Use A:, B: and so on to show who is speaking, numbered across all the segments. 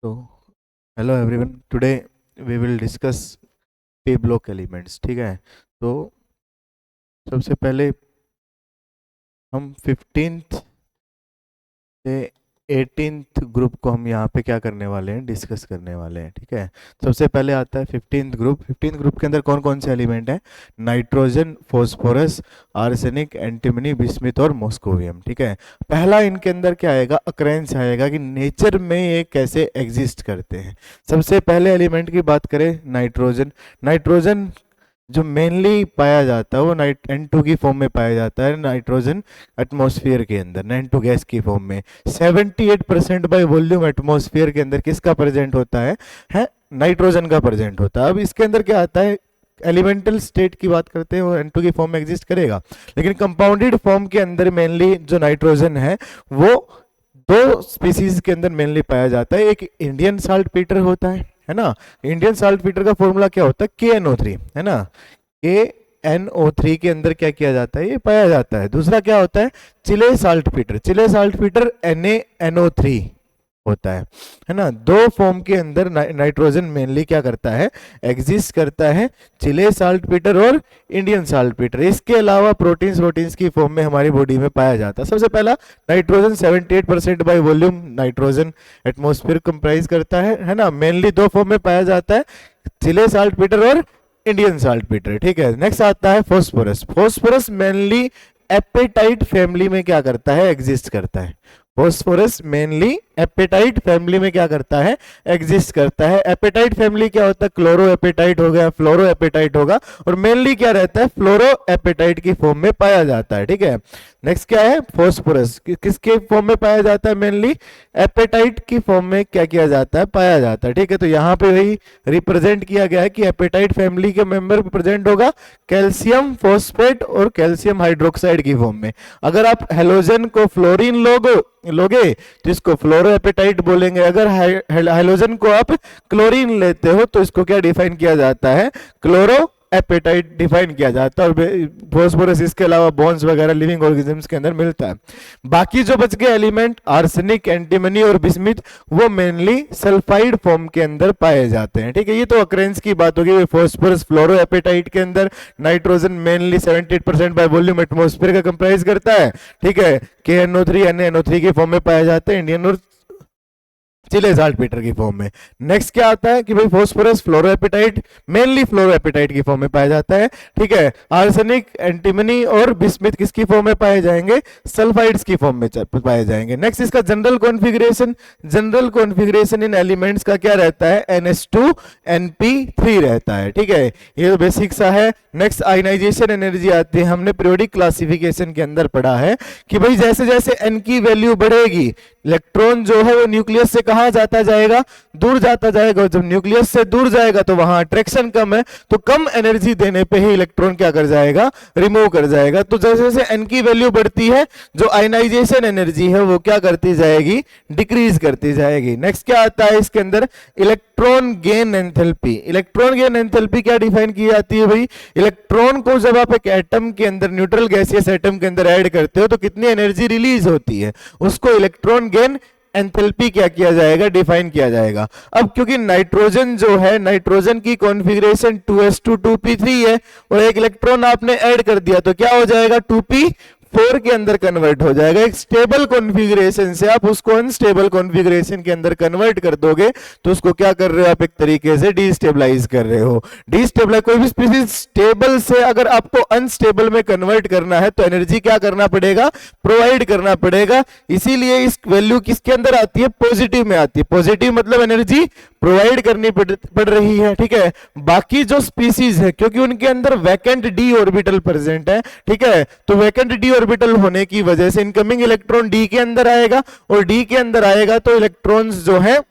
A: So, hello everyone. Today we will discuss p block elements. ठीक है, तो सबसे पहले हम 15th से 18th ग्रुप को हम यहाँ पे क्या करने वाले हैं, डिस्कस करने वाले हैं. ठीक है, सबसे पहले आता है 15th ग्रुप. 15th ग्रुप के अंदर कौन कौन से एलिमेंट हैं? Nitrogen, phosphorus, arsenic, antimony, bismuth और मॉस्कोवियम. ठीक है, पहला इनके अंदर क्या आएगा, अक्रेंस आएगा कि नेचर में ये कैसे एग्जिस्ट करते हैं. सबसे पहले एलिमेंट की बात करें, नाइट्रोजन. नाइट्रोजन जो मेनली पाया जाता है वो N2 की फॉर्म में पाया जाता है. नाइट्रोजन एटमॉस्फेयर के अंदर N2 गैस की फॉर्म में 78% बाय वॉल्यूम एटमॉस्फेयर के अंदर किसका प्रेजेंट होता है नाइट्रोजन का प्रेजेंट होता है. अब इसके अंदर क्या आता है, एलिमेंटल स्टेट की बात करते हैं वो N2 की फॉर्म में एग्जिस्ट करेगा, लेकिन कंपाउंडेड फॉर्म के अंदर मेनली जो नाइट्रोजन है वो दो स्पीसीज के अंदर मेनली पाया जाता है. एक इंडियन साल्ट पीटर होता है ना. इंडियन साल्ट पीटर का फॉर्मूला क्या होता है, KNO3 है ना. KNO3 के अंदर क्या किया जाता है, ये पाया जाता है. दूसरा क्या होता है, चिले साल्ट पीटर. चिले साल्ट पीटर NaNO3 होता है ना. दो फॉर्म के अंदर नाइट्रोजन मेनली क्या करता है, एग्जिस्ट करता है, चिले साल्ट पीटर और इंडियन साल्ट पीटर. इसके अलावा प्रोटीन्स की फॉर्म में हमारी बॉडी में पाया जाता है. सबसे पहला nitrogen 78% by volume nitrogen atmosphere comprise करता है ना. मेनली दो फॉर्म में पाया जाता है, चिले साल्ट पीटर और इंडियन साल्ट पीटर. ठीक है, नेक्स्ट आता है phosphorus. Phosphorus mainly apatite family में क्या करता है, एग्जिस्ट करता है. फॉस्फोरस मेनली एपेटाइट फैमिली में क्या करता है, एग्जिस्ट करता है. एपेटाइट फैमिली क्या होता है, क्लोरो एपेटाइट हो गया, फ्लोरो एपेटाइट होगा, और मेनली क्या रहता है, फ्लोरो एपेटाइट की फॉर्म में पाया जाता है. ठीक है, नेक्स्ट क्या है, फॉस्फोरस किसके फॉर्म में पाया जाता है, मेनली एपेटाइट की फॉर्म में क्या किया जाता है, पाया जाता है. ठीक है, तो यहाँ पे वही रिप्रेजेंट किया गया है कि एपेटाइट फैमिली के मेंबर प्रेजेंट होगा कैल्शियम फॉस्फेट और कैल्शियम हाइड्रोक्साइड की फॉर्म में. अगर आप हेलोजन को फ्लोरीन लोगे तो इसको फ्लोरो एपेटाइट बोलेंगे. अगर हाइलोजन को आप क्लोरीन लेते हो तो इसको क्या डिफाइन किया जाता है, क्लोरो एपेटाइट डिफाइन किया जाता है. और फॉस्फोरस इसके अलावा बोन्स वगैरह लिविंग ऑर्गेनिजम्स के अंदर मिलता है. बाकी जो बच गए एलिमेंट, आर्सेनिक, एंटीमनी और बिस्मिथ, वो मेनली सल्फाइड फॉर्म के अंदर पाए जाते हैं. ठीक है, ये तो अक्रेंस की बात होगी. फॉस्फोरस फ्लोरो एपेटाइट के अंदर, nitrogen mainly 78% by volume atmosphere का कंप्राइज करता है. ठीक है, KNO3 NaNO3 के फॉर्म में पाए जाते हैं, इंडियन और चिले साल्ट पीटर की फॉर्म में. नेक्स्ट क्या आता है कि भाई फॉस्फोरस फ्लोरोएपेटाइट मेनली फ्लोरोएपेटाइट की फॉर्म में पाया जाता है. ठीक है, आर्सेनिक, एंटीमनी और बिस्मिथ किसकी फॉर्म में पाए जाएंगे, सल्फाइड्स की फॉर्म में पाए जाएंगे. नेक्स्ट इसका जनरल कॉन्फ़िगरेशन. जनरल कॉन्फ़िगरेशन इन एलिमेंट्स का क्या रहता है, NH2NP3 रहता है. ठीक है, ये तो बेसिक सा है. नेक्स्ट आयनाइजेशन एनर्जी आती है. हमने पीरियोडिक क्लासिफिकेशन के अंदर पढ़ा है कि भाई जैसे जैसे n की वैल्यू बढ़ेगी, इलेक्ट्रॉन जो है वो न्यूक्लियस से कहां जाता जाएगा, दूर जाता जाएगा. जब न्यूक्लियस से दूर जाएगा तो वहां अट्रैक्शन कम है, तो कम एनर्जी देने पे ही इलेक्ट्रॉन क्या कर जाएगा, रिमूव कर जाएगा. तो जैसे जैसे n की वैल्यू बढ़ती है, जो आयनाइजेशन एनर्जी है वो क्या करती जाएगी, डिक्रीज करती जाएगी. नेक्स्ट क्या आता है इसके अंदर, electron gain enthalpy. Electron gain enthalpy क्या डिफाइन की जाती है भाई, इलेक्ट्रॉन को जब आप एक एटम के अंदर, न्यूट्रल गैसियस एटम के अंदर ऐड करते हो तो कितनी एनर्जी रिलीज होती है, उसको इलेक्ट्रॉन गेन एंथैल्पी क्या किया जाएगा, डिफाइन किया जाएगा. अब क्योंकि नाइट्रोजन जो है, नाइट्रोजन की कॉन्फ़िगरेशन 2s2 2p3 है और एक इलेक्ट्रॉन आपने ऐड कर दिया तो क्या हो जाएगा, 2p4 के अंदर कन्वर्ट हो जाएगा. एक स्टेबल कॉन्फ़िगरेशन से आप उसको अनस्टेबल कॉन्फ़िगरेशन के अंदर कन्वर्ट कर दोगे तो उसको क्या कर रहे हो आप, एक तरीके से डिस्टेबलाइज कर रहे हो. डिस्टेबलाइज, कोई भी स्पीसीज स्टेबल से अगर आपको अनस्टेबल में कन्वर्ट करना है तो एनर्जी क्या करना पड़ेगा, प्रोवाइड करना पड़ेगा. इसीलिए इस वैल्यू किसके अंदर आती है, पॉजिटिव में आती है. पॉजिटिव मतलब एनर्जी प्रोवाइड करनी पड़ रही है. ठीक है, बाकी जो स्पीसीज है क्योंकि उनके अंदर वैकेंट डी ऑर्बिटल प्रेजेंट है, ठीक है, तो वैकेंट डी ऑर्बिटल होने की वजह से इनकमिंग इलेक्ट्रॉन डी के अंदर आएगा, और डी के अंदर आएगा तो इलेक्ट्रॉन्स जो है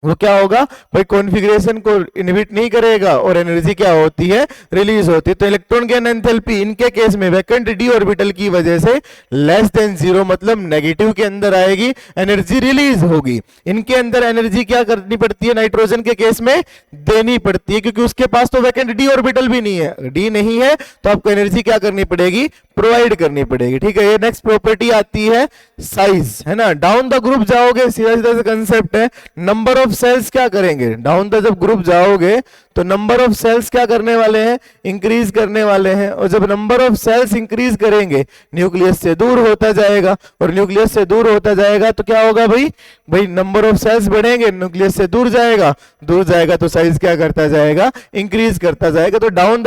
A: वो क्या होगा भाई, कॉन्फ़िगरेशन को इनहिबिट नहीं करेगा और एनर्जी क्या होती है, रिलीज होती है. तो इलेक्ट्रॉन गेन एंथैल्पी इनके केस में वैकेंट डी ऑर्बिटल की वजह से लेस देन 0 मतलब नेगेटिव के अंदर आएगी, एनर्जी रिलीज होगी. इनके अंदर एनर्जी क्या करनी पड़ती है, नाइट्रोजन के केस में देनी पड़ती है, क्योंकि उसके पास तो वैकेंट डी ऑर्बिटल भी नहीं है. डी नहीं है तो आपको एनर्जी क्या करनी पड़ेगी, प्रोवाइड करनी पड़ेगी, ठीक है। ये नेक्स्ट प्रॉपर्टी आती है साइज, है ना। डाउन द ग्रुप जाओगे, सीधा सीधा सा कंसेप्ट है, नंबर ऑफ सेल्स क्या करेंगे, डाउन द जब ग्रुप जाओगे तो नंबर ऑफ सेल्स क्या करने वाले हैं, इंक्रीज करने वाले हैं। और जब नंबर ऑफ सेल्स इंक्रीज करेंगे न्यूक्लियस से दूर होता जाएगा, और न्यूक्लियस से दूर होता जाएगा तो क्या होगा भाई, भाई नंबर ऑफ सेल्स बढ़ेंगे, न्यूक्लियस से दूर जाएगा, दूर जाएगा तो साइज क्या करता जाएगा, इंक्रीज करता जाएगा। तो डाउन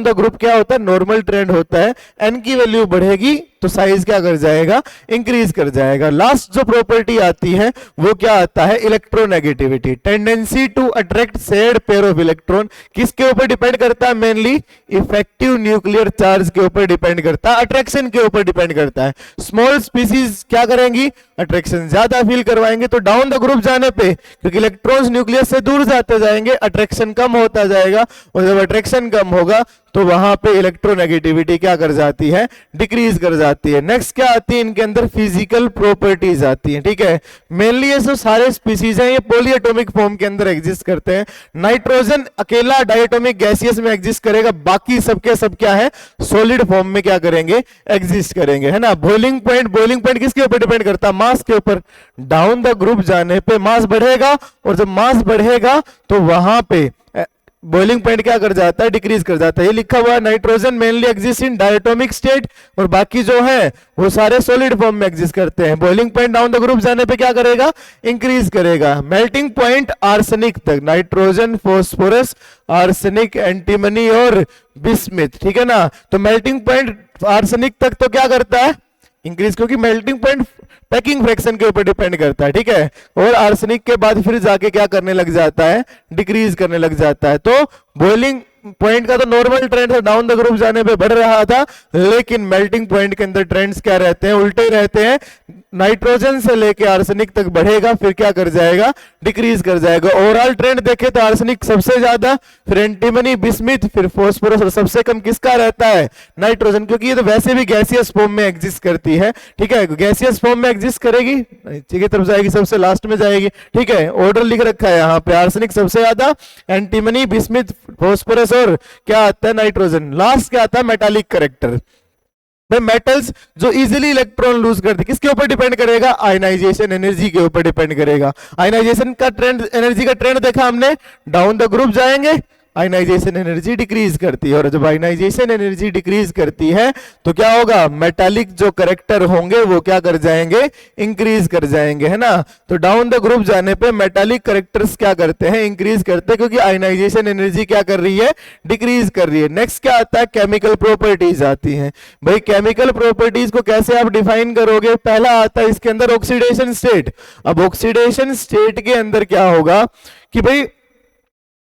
A: द ग्रुप क्या होता है, नॉर्मल ट्रेंड होता है, एन की वैल्यू बढ़ेगी तो साइज क्या कर जाएगा, इंक्रीज कर जाएगा। लास्ट जो प्रॉपर्टी आती है वो क्या आता है, electronegativity, tendency to attract shared pair of electron. किसके ऊपर डिपेंड करता है, मेनली इफेक्टिव न्यूक्लियर चार्ज के ऊपर डिपेंड करता है, अट्रैक्शन के ऊपर डिपेंड करता है। स्मॉल स्पीसीज क्या करेंगी, अट्रैक्शन ज्यादा फील करवाएंगे। तो डाउन द ग्रुप जाने पे क्योंकि इलेक्ट्रॉन्स न्यूक्लियस से दूर जाते जाएंगे, अट्रैक्शन कम होता जाएगा, और जब अट्रैक्शन कम होगा तो वहां पे इलेक्ट्रोनेगेटिविटी क्या कर जाती है, डिक्रीज कर जाती है। नेक्स्ट क्या आती है, इनके अंदर फिजिकल प्रॉपर्टीज आती हैं, ठीक है। मेनली ये जो सारे स्पीसीज हैं ये पॉलीएटॉमिक फॉर्म के अंदर एग्जिस्ट करते हैं। नाइट्रोजन अकेला डायटोमिक गैसियस में एग्जिस्ट करेगा, बाकी सबके सब क्या है, सॉलिड फॉर्म में क्या करेंगे, एग्जिस्ट करेंगे, है ना। बॉइलिंग पॉइंट किसके ऊपर डिपेंड करता है, मास के ऊपर। डाउन द ग्रुप जाने पे मास बढ़ेगा, और जब मास बढ़ेगा तो वहां पे बॉइलिंग पॉइंट क्या कर जाता है, डिक्रीज कर जाता है। ये लिखा हुआ है nitrogen mainly exist in diatomic state, और बाकी जो है वो सारे सॉलिड फॉर्म में एग्जिस्ट करते हैं। Boiling point down the group जाने पे क्या करेगा, इंक्रीज करेगा। मेल्टिंग पॉइंट आर्सेनिक तक, नाइट्रोजन, फास्फोरस, आर्सेनिक, एंटीमनी और बिस्मिथ, ठीक है ना। तो मेल्टिंग पॉइंट आर्सेनिक तक तो क्या करता है, इंक्रीज, क्योंकि मेल्टिंग पॉइंट पैकिंग फ्रैक्शन के ऊपर डिपेंड करता है, ठीक है। और आर्सेनिक के बाद फिर जाके क्या करने लग जाता है, डिक्रीज करने लग जाता है। तो बॉइलिंग पॉइंट का तो नॉर्मल ट्रेंड है, डाउन द ग्रुप जाने पे बढ़ रहा था, लेकिन मेल्टिंग पॉइंट के अंदर ट्रेंड्स क्या रहते हैं, उल्टे रहते हैं। नाइट्रोजन से लेके आर्सेनिक तक बढ़ेगा, फिर क्या कर जाएगा, डिक्रीज कर जाएगा। ओवरऑल ट्रेंड देखे तो आर्सेनिक सबसे ज्यादा, फिर एंटीमनी, बिस्मिथ, फिर फास्फोरस, और सबसे कम किसका रहता है, नाइट्रोजन, क्योंकि ये तो वैसे भी गैसियस फॉर्म में एग्जिस्ट करती है, ठीक है। गैसियस फॉर्म में एग्जिस्ट करेगी, नीचे की तरफ जाएगी, सबसे लास्ट में जाएगी, ठीक है। ऑर्डर लिख रखा है यहाँ पे, आर्सेनिक सबसे ज्यादा, एंटीमनी, बिस्मिथ, फास्फोरस, और क्या आता है, नाइट्रोजन। लास्ट क्या आता है, मेटालिक कैरेक्टर। मेटल्स जो इजीली इलेक्ट्रॉन लूज करते, किसके ऊपर डिपेंड करेगा, आयनाइजेशन एनर्जी के ऊपर डिपेंड करेगा। आयनाइजेशन का ट्रेंड, एनर्जी का ट्रेंड देखा हमने, डाउन द ग्रुप जाएंगे आयनाइजेशन एनर्जी डिक्रीज करती है, और जब आयनाइजेशन एनर्जी डिक्रीज करती है तो क्या होगा, मेटालिक जो करेक्टर होंगे वो क्या कर जाएंगे, इंक्रीज कर जाएंगे, है ना। तो डाउन द ग्रुप जाने पे मेटालिक करेक्टर्स क्या करते हैं, इंक्रीज करते हैं, क्योंकि आयनाइजेशन एनर्जी क्या कर रही है, डिक्रीज कर रही है। नेक्स्ट क्या आता है, केमिकल प्रॉपर्टीज आती हैं। भाई केमिकल प्रॉपर्टीज को कैसे आप डिफाइन करोगे, पहला आता है इसके अंदर ऑक्सीडेशन स्टेट। अब ऑक्सीडेशन स्टेट के अंदर क्या होगा कि भाई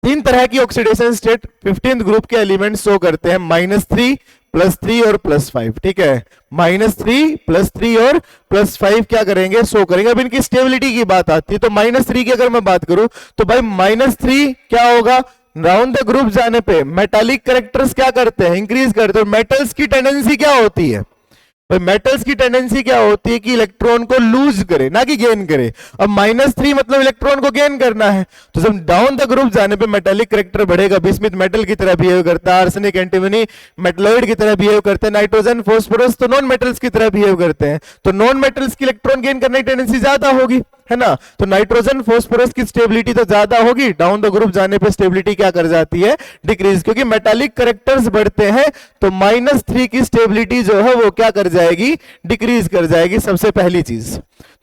A: तीन तरह की ऑक्सीडेशन स्टेट 15th ग्रुप के एलिमेंट शो करते हैं, -3, +3 और +5, ठीक है। -3, +3 और +5 क्या करेंगे, शो करेंगे। अब इनकी स्टेबिलिटी की बात आती है, तो -3 की अगर मैं बात करूं तो भाई -3 क्या होगा, राउंड द ग्रुप जाने पे मेटालिक कैरेक्टर्स क्या करते हैं, इंक्रीज करते हैं। मेटल्स की टेंडेंसी क्या होती है, भाई मेटल्स की टेंडेंसी क्या होती है कि इलेक्ट्रॉन को लूज करे, ना कि गेन करे। अब -3 मतलब इलेक्ट्रॉन को गेन करना है, तो जब डाउन द ग्रुप जाने पे मेटालिक कैरेक्टर बढ़ेगा, बिस्मिथ मेटल की तरह बिहेव करता है, आर्सेनिक, एंटीमनी मेटलॉइड की तरह बिहेव करते हैं, नाइट्रोजन, फास्फोरस तो नॉन मेटल्स की तरह बिहेव करते हैं, तो नॉन मेटल्स की इलेक्ट्रॉन गेन करने की टेंडेंसी ज्यादा होगी, है ना। तो नाइट्रोजन, फास्फोरस की स्टेबिलिटी तो ज्यादा होगी, डाउन द ग्रुप जाने पे स्टेबिलिटी क्या कर जाती है, डिक्रीज, क्योंकि मेटालिक कैरेक्टर्स बढ़ते हैं तो -3 की स्टेबिलिटी जो है वो क्या कर जाएगी, डिक्रीज कर जाएगी, सबसे पहली चीज।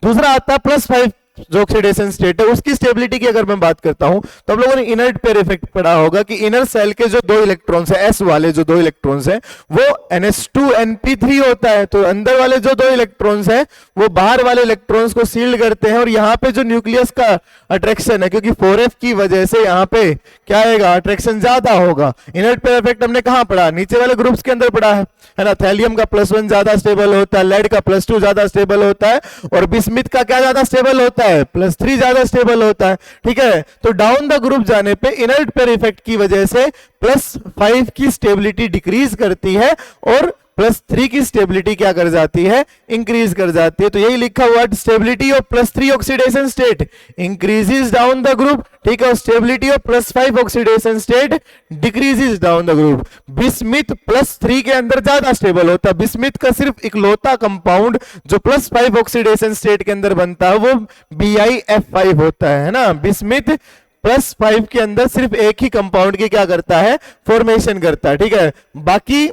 A: दूसरा आता है +5 जो ऑक्सीडेशन स्टेट है, उसकी स्टेबिलिटी की अगर मैं बात करता हूं तो हम लोगों ने इनर्ट पेयर इफेक्ट पढ़ा होगा कि इनर सेल के जो दो इलेक्ट्रॉन्स है, s वाले जो दो इलेक्ट्रॉन्स हैं वो NH2np3 होता है, तो अंदर वाले जो दो इलेक्ट्रॉन्स हैं वो बाहर वाले इलेक्ट्रॉन्स को सील्ड करते हैं, और यहाँ पे जो न्यूक्लियस का अट्रैक्शन है, क्योंकि 4f की वजह से यहाँ पे क्या आएगा, अट्रैक्शन ज्यादा होगा। इनर्ट पेयर इफेक्ट हमने कहां पढ़ा, नीचे वाले ग्रुप्स के अंदर पढ़ा है ना। थैलियम का +1 ज्यादा स्टेबल होता है, लेड का +2 ज्यादा स्टेबल होता है, और बिस्मिथ का क्या ज्यादा स्टेबल होता है, +3 ज्यादा स्टेबल होता है, ठीक है। तो डाउन द ग्रुप जाने पे इनर्ट पेयर इफेक्ट की वजह से +5 की स्टेबिलिटी डिक्रीज करती है, और +3 की स्टेबिलिटी क्या कर जाती है, इंक्रीज कर जाती है। तो यही लिखा हुआ stability of +3 oxidation state increases down the group, ठीक है। Stability of +5 oxidation state decreases down the group. Bismuth +3 के अंदर ज्यादा स्टेबल होता है। बिस्मिथ का सिर्फ इकलौता कंपाउंड जो +5 ऑक्सीडेशन स्टेट के अंदर बनता है वो BiF5 होता है ना। बिस्मिथ +5 के अंदर सिर्फ एक ही कंपाउंड की क्या करता है, फॉर्मेशन करता है, ठीक है। बाकी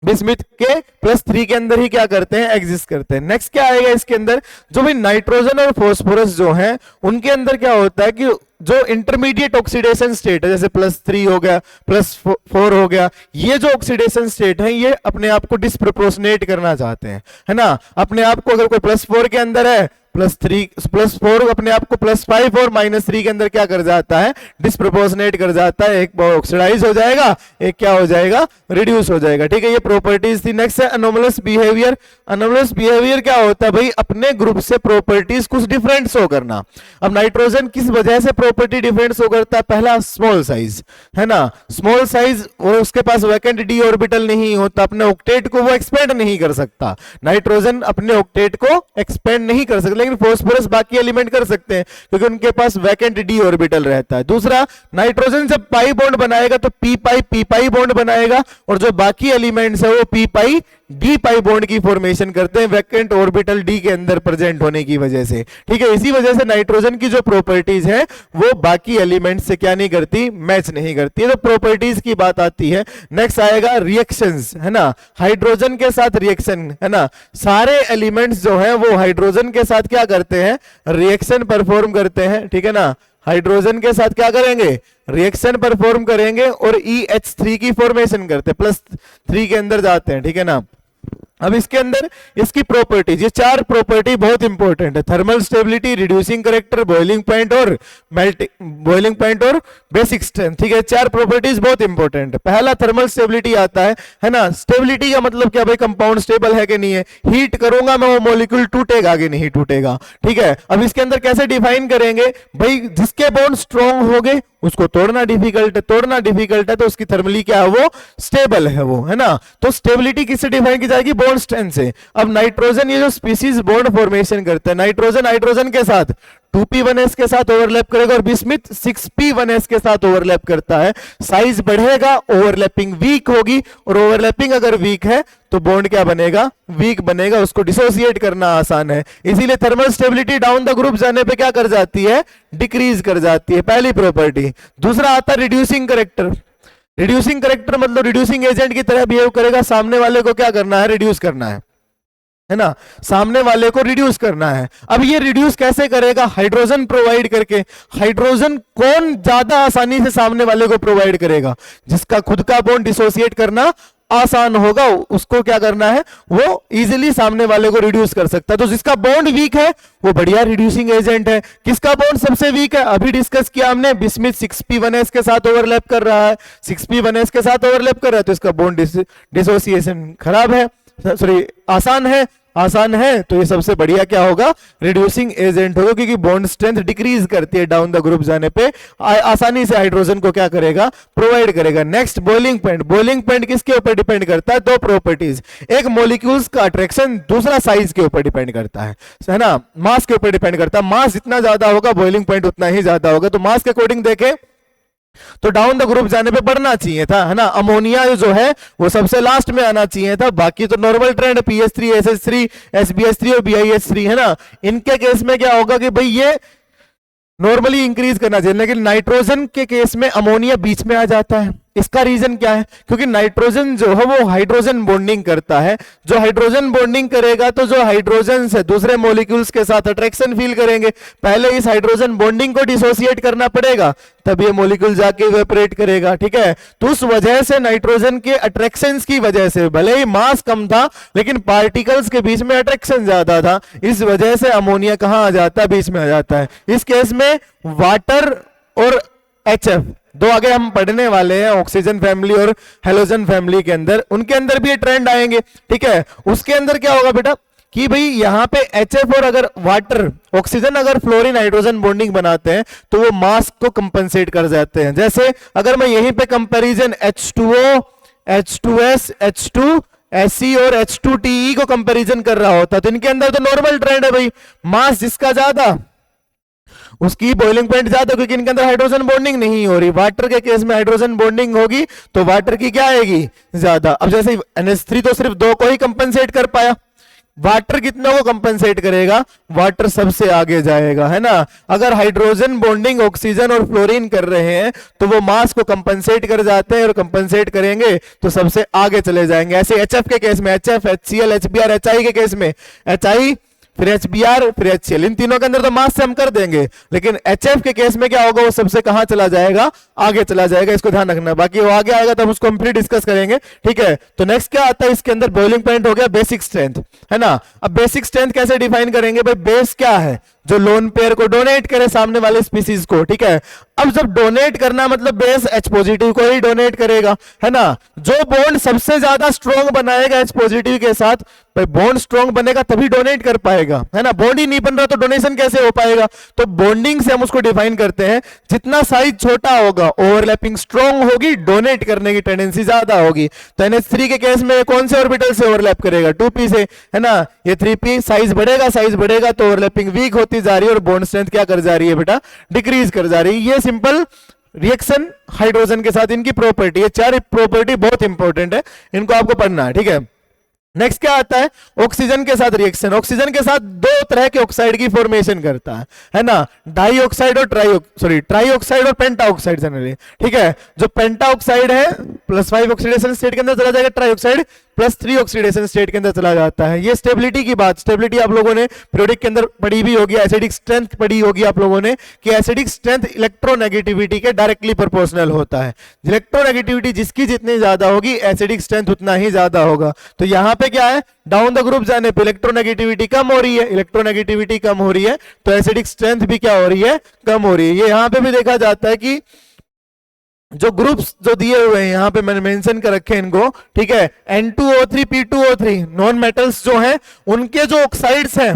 A: बिस्मिथ के +3 के अंदर ही क्या करते हैं, एग्जिस्ट करते हैं। नेक्स्ट क्या आएगा इसके अंदर, जो भी नाइट्रोजन और फॉस्फोरस जो हैं उनके अंदर क्या होता है कि जो इंटरमीडिएट ऑक्सीडेशन स्टेट है, जैसे +3 हो गया, +4 हो गया, ये जो ऑक्सीडेशन स्टेट है ये अपने आप को डिस्प्रोपोर्शनेट करना चाहते हैं, है ना। अपने आप को अगर कोई +4 के अंदर है, +4 अपने आप को +5 और -3 के अंदर क्या कर जाता है, डिस्प्रोपोर्शनेट कर जाता है। एक ऑक्सीडाइज हो जाएगा, एक क्या हो जाएगा, रिड्यूस हो जाएगा, ठीक है। ये प्रॉपर्टीज थी। नेक्स्ट है अनोमलस बिहेवियर। अनोमलस बिहेवियर क्या होता है भाई, अपने ग्रुप से प्रॉपर्टीज कुछ डिफरेंट शो करना। अब नाइट्रोजन किस वजह से प्रॉपर्टी डिफरेंट शो करता है, पहला स्मॉल साइज, है ना। स्मॉल साइज, वो उसके पास वैकेंट डी ऑर्बिटल नहीं होता, अपने ऑक्टेट को वो एक्सपेंड नहीं कर सकता। नाइट्रोजन अपने ऑक्टेट को एक्सपेंड नहीं कर सकता, लेकिन फॉस्फोरस बाकी एलिमेंट कर सकते हैं क्योंकि उनके पास वैकेंट डी ऑर्बिटल रहता है। दूसरा, नाइट्रोजन जब पाई बॉन्ड बनाएगा तो पी पाई बॉन्ड बनाएगा, और जो बाकी एलिमेंट्स है वो पी पाई डी पाई बॉन्ड की फॉर्मेशन करते हैं वैकेंट ऑर्बिटल डी के अंदर प्रेजेंट होने की वजह से, ठीक है। इसी वजह से नाइट्रोजन की जो प्रॉपर्टीज है वो बाकी एलिमेंट्स से क्या नहीं करती, मैच नहीं करती है। तो प्रॉपर्टीज की बात आती है। नेक्स्ट आएगा रिएक्शंस, है ना। हाइड्रोजन के साथ रिएक्शन, है ना। सारे एलिमेंट्स जो है वो हाइड्रोजन के साथ क्या करते हैं, रिएक्शन परफॉर्म करते हैं, ठीक है ना। हाइड्रोजन के साथ क्या करेंगे, रिएक्शन परफॉर्म करेंगे और EH3 की फॉर्मेशन करते हैं, +3 के अंदर जाते हैं, ठीक है ना। अब इसके अंदर इसकी प्रॉपर्टीज, ये 4 प्रॉपर्टी बहुत इंपॉर्टेंट है। Thermal stability, reducing character, boiling point और बॉइलिंग पॉइंट और बेसिक स्ट्रेंथ, ठीक है। 4 प्रॉपर्टीज बहुत इंपॉर्टेंट है। पहला थर्मल स्टेबिलिटी आता है ना। स्टेबिलिटी का मतलब क्या भाई, कंपाउंड स्टेबल है कि नहीं है। हीट करूंगा मैं, वो मॉलिक्यूल टूटेगा कि नहीं टूटेगा, ठीक है। अब इसके अंदर कैसे डिफाइन करेंगे भाई, जिसके बॉन्ड स्ट्रॉन्ग हो गए उसको तोड़ना डिफिकल्ट है, तोड़ना डिफिकल्ट है तो उसकी थर्मली क्या है, वो स्टेबल है, वो, है ना। तो स्टेबिलिटी किससे डिफाइन की जाएगी, बॉन्ड स्ट्रेंथ से। अब नाइट्रोजन, ये जो स्पीसीज बॉन्ड फॉर्मेशन करते हैं, नाइट्रोजन हाइड्रोजन के साथ 2p1s के साथ ओवरलैप करेगा और बिस्मिथ 6p1s के साथ ओवरलैप करता है। साइज बढ़ेगा, ओवरलैपिंग वीक होगी, और ओवरलैपिंग अगर वीक है तो बॉन्ड क्या बनेगा, वीक बनेगा, उसको डिसोसिएट करना आसान है। इसीलिए thermal stability down the group जाने पे क्या कर जाती है, डिक्रीज कर जाती है, पहली प्रॉपर्टी। दूसरा आता है रिड्यूसिंग करेक्टर। रिड्यूसिंग करेक्टर मतलब रिड्यूसिंग एजेंट की तरह बिहेव करेगा, सामने वाले को क्या करना है, रिड्यूस करना है ना। सामने वाले को रिड्यूस करना है। अब ये रिड्यूस कैसे करेगा, हाइड्रोजन प्रोवाइड करके। हाइड्रोजन कौन ज्यादा आसानी से सामने वाले को प्रोवाइड करेगा, जिसका खुद का बॉन्ड डिसोसिएट करना आसान होगा, उसको क्या करना है, वो इजीली सामने वाले को रिड्यूस कर सकता है। तो जिसका बॉन्ड वीक है वो बढ़िया रिड्यूसिंग एजेंट है। किसका बॉन्ड सबसे वीक है, अभी डिस्कस किया हमने, बिस्मिथ 6p1s के साथ ओवरलैप कर रहा है, 6p1s के साथ ओवरलैप कर रहा है, तो इसका बॉन्ड डिसोसिएशन खराब है, सॉरी आसान है, तो ये सबसे बढ़िया क्या होगा, रिड्यूसिंग एजेंट होगा, क्योंकि बॉन्ड स्ट्रेंथ डिक्रीज करती है डाउन द ग्रुप जाने पे, आसानी से हाइड्रोजन को क्या करेगा, प्रोवाइड करेगा। Next boiling point. Boiling point किसके ऊपर डिपेंड करता है, 2 प्रॉपर्टीज, एक मॉलिक्यूल्स का अट्रैक्शन, दूसरा साइज के ऊपर डिपेंड करता है ना, मास के ऊपर डिपेंड करता है। मास जितना ज्यादा होगा बॉइलिंग पॉइंट उतना ही ज्यादा होगा। तो मास के अकॉर्डिंग देखें तो डाउन द ग्रुप जाने पे बढ़ना चाहिए था, है ना। अमोनिया जो है वो सबसे लास्ट में आना चाहिए था, बाकी तो नॉर्मल ट्रेंड है, PH3 SH3 SBH3 और BiH3, है ना। इनके केस में क्या होगा कि भाई ये नॉर्मली इंक्रीज करना चाहिए, लेकिन नाइट्रोजन के केस में अमोनिया बीच में आ जाता है। इसका रीजन क्या है, क्योंकि नाइट्रोजन जो है वो हाइड्रोजन बॉन्डिंग करता है। जो हाइड्रोजन बॉन्डिंग करेगा तो जो हाइड्रोजन से दूसरे मॉलिक्यूल्स के साथ अट्रैक्शन फील करेंगे, पहले इस हाइड्रोजन बॉन्डिंग को डिसोसिएट करना पड़ेगा, तब ये मॉलिक्यूल जाके इवेपोरेट करेगा, ठीक है। तो उस वजह से नाइट्रोजन के अट्रैक्शंस की वजह से, भले ही मास कम था लेकिन पार्टिकल्स के बीच में अट्रैक्शन ज्यादा था, इस वजह से अमोनिया कहां आ जाता है, बीच में आ जाता है। इस केस में वाटर और HF दो आगे हम पढ़ने वाले हैं, ऑक्सीजन फैमिली और हेलोजन फैमिली के अंदर, उनके अंदर भी ये ट्रेंड आएंगे, ठीक है। उसके अंदर क्या होगा बेटा कि भाई यहां पे HF और अगर वाटर ऑक्सीजन अगर फ्लोरीन हाइड्रोजन बॉन्डिंग बनाते हैं तो वो मास को कंपनसेट कर जाते हैं। जैसे अगर मैं यहीं पे comparison H2O H2S H2 Ase और H2TE को कंपैरिजन कर रहा होता, तो इनके अंदर तो नॉर्मल ट्रेंड है भाई, मास जिसका ज्यादा उसकी बॉइलिंग पॉइंट ज्यादा, क्योंकि इनके अंदर हाइड्रोजन बॉन्डिंग नहीं हो रही। वाटर के केस में हाइड्रोजन बॉन्डिंग होगी तो वाटर की क्या आएगी, ज्यादा। अब जैसे NH3 तो सिर्फ 2 को ही कंपनसेट कर पाया, वाटर कितना को कंपनसेट करेगा, वाटर सबसे आगे जाएगा, है ना। अगर हाइड्रोजन बॉन्डिंग ऑक्सीजन और फ्लोरीन कर रहे हैं तो वो मास को कंपनसेट कर जाते हैं, और कंपनसेट करेंगे तो सबसे आगे चले जाएंगे। ऐसे HF के केस में HF, HCl, HBr, HI के केस में HI, फिर HBr, फिर HCl, इन तीनों के अंदर तो मास से हम कर देंगे, लेकिन HF के केस में क्या होगा, वो सबसे कहां चला जाएगा, आगे चला जाएगा। इसको ध्यान रखना, बाकी वो आगे आएगा तब उसको हम फिर डिस्कस करेंगे, ठीक है। तो नेक्स्ट क्या आता है, इसके अंदर बॉइलिंग पॉइंट हो गया बेसिक स्ट्रेंथ, है ना। अब बेसिक स्ट्रेंथ कैसे डिफाइन करेंगे भाई, बेस क्या है, जो लोन पेयर को डोनेट करे सामने वाले स्पीसीज को, ठीक है। अब जब डोनेट करना मतलब बेस H पॉजिटिव को ही डोनेट करेगा, है ना। जो बॉन्ड सबसे ज्यादा स्ट्रॉन्ग बनाएगा H पॉजिटिव के साथ, भाई बॉन्ड स्ट्रॉन्ग बनेगा तभी डोनेट कर पाएगा, है ना। बॉन्ड ही नहीं बन रहा तो डोनेशन कैसे हो पाएगा। तो बॉन्डिंग से हम उसको डिफाइन करते हैं, जितना साइज छोटा होगा ओवरलैपिंग स्ट्रॉन्ग होगी, डोनेट करने की टेंडेंसी ज्यादा होगी। तो NH3 के केस में कौन से ऑर्बिटल से ओवरलैप करेगा, 2p से, है ना। ये 3p, साइज बढ़ेगा तो ओवरलैपिंग वीक होती जा रही है और बॉन्ड स्ट्रेंथ क्या कर जा रही है बेटा, डिक्रीज कर जा रही है। ये सिंपल रिएक्शन हाइड्रोजन के साथ इनकी प्रॉपर्टी, ये 4 प्रॉपर्टी बहुत इंपॉर्टेंट है, इनको आपको पढ़ना है, ठीक है। नेक्स्ट क्या आता है, ऑक्सीजन के साथ रिएक्शन। ऑक्सीजन के साथ 2 तरह के ऑक्साइड की फॉर्मेशन करता है ना, डाई ऑक्साइड और ट्राई ऑक्साइड और पेंटा ऑक्साइड जनरली, ठीक है। जो पेंटा ऑक्साइड है +5 ऑक्सीडेशन स्टेट के अंदर चला जाएगा, ट्राई ऑक्साइड +3 ऑक्सीडेशन स्टेट के अंदर चला जाता है। ये स्टेबिलिटी की बात, स्टेबिलिटी आप लोगों ने पीरियोडिक के अंदर पढ़ी भी होगी, एसिडिक स्ट्रेंथ पढ़ी होगी आप लोगों ने, कि एसिडिक स्ट्रेंथ इलेक्ट्रोनेगेटिविटी के डायरेक्टली प्रोपोर्शनल होता है। इलेक्ट्रोनेगेटिविटी जिसकी जितनी ज्यादा होगी एसिडिक स्ट्रेंथ उतना ही ज्यादा होगा। तो यहां पे क्या है, डाउन द ग्रुप जाने पे इलेक्ट्रोनेगेटिविटी कम हो रही है, इलेक्ट्रोनेगेटिविटी कम हो रही है तो एसिडिक स्ट्रेंथ भी क्या हो रही है, कम हो रही है। ये यहां पे भी देखा जाता है कि जो ग्रुप्स जो दिए हुए हैं यहां पे मैंने मेंशन कर रखे हैं इनको, ठीक है। N2O3 P2O3 नॉन मेटल्स जो हैं उनके जो ऑक्साइड्स हैं,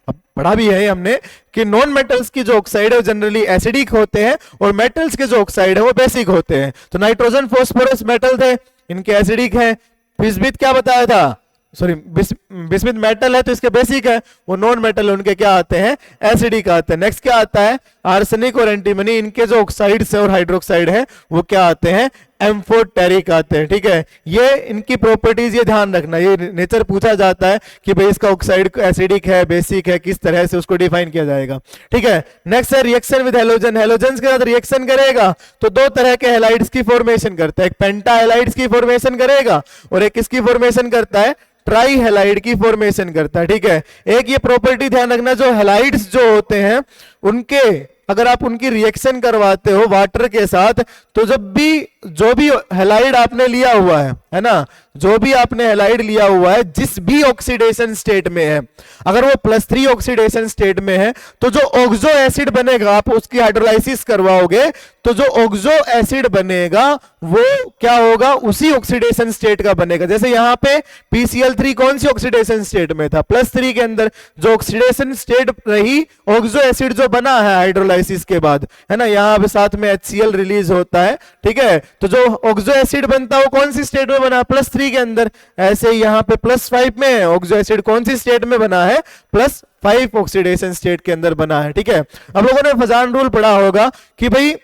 A: अब पढ़ा भी है हमने कि नॉन मेटल्स की जो ऑक्साइड है वो जनरली एसिडिक होते हैं और मेटल्स के जो ऑक्साइड है वो बेसिक होते हैं। तो नाइट्रोजन फास्फोरस मेटल थे, इनके एसिडिक है। बिस्मिथ क्या बताया था, सॉरी बिस्मिथ मेटल है तो इसके बेसिक है, वो नॉन मेटल उनके क्या आते हैं, एसिडिक आते हैं। नेक्स्ट क्या आता है, आर्सेनिक और एंटीमनी, इनके जो ऑक्साइड्स है और हाइड्रोक्साइड है वो क्या आते हैं, एम्फोटेरिक आते हैं, ठीक है। ये इनकी प्रॉपर्टीज, ये ध्यान रखना, ये नेचर पूछा जाता है कि भाई इसका ऑक्साइड एसिडिक है, बेसिक है, किस तरह से उसको डिफाइन किया जाएगा, ठीक है। नेक्स्ट है रिएक्शन विद हेलोजन। हेलोजन के साथ रिएक्शन करेगा तो 2 तरह के हेलाइड्स की फॉर्मेशन करता है, एक पेंटा हेलाइड्स की फॉर्मेशन करेगा और एक किसकी फॉर्मेशन करता है, ट्राई हेलाइड की फॉर्मेशन करता है, ठीक है। एक ये प्रॉपर्टी ध्यान रखना, जो हेलाइड्स जो होते हैं उनके अगर आप उनकी रिएक्शन करवाते हो वाटर के साथ, तो जब भी जो भी हेलाइड आपने लिया हुआ है ना, जो भी आपने हेलाइड लिया हुआ है जिस भी ऑक्सीडेशन स्टेट में है, अगर वो +3 ऑक्सीडेशन स्टेट में है तो जो ऑक्सो एसिड बनेगा, आप उसकी हाइड्रोलाइसिस करवाओगे तो जो ऑक्सो एसिड बनेगा वो क्या होगा, उसी ऑक्सीडेशन स्टेट का बनेगा। जैसे यहां पे PCl3 कौन सी ऑक्सीडेशन स्टेट में था, +3 के अंदर, जो ऑक्सीडेशन स्टेट रही ऑक्सो एसिड जो बना है हाइड्रोलाइसिस के बाद, है ना, यहां पे साथ में HCl रिलीज होता है, ठीक है। तो जो ऑक्सो एसिड बनता है वो कौन सी स्टेट में बना, +3 के अंदर। ऐसे यहाँ पे +5 में है, ऑक्सो एसिड कौन सी स्टेट में बना है, +5 ऑक्सीडेशन स्टेट के अंदर बना है, ठीक है। अब लोगों ने फजान रूल पढ़ा होगा कि भाई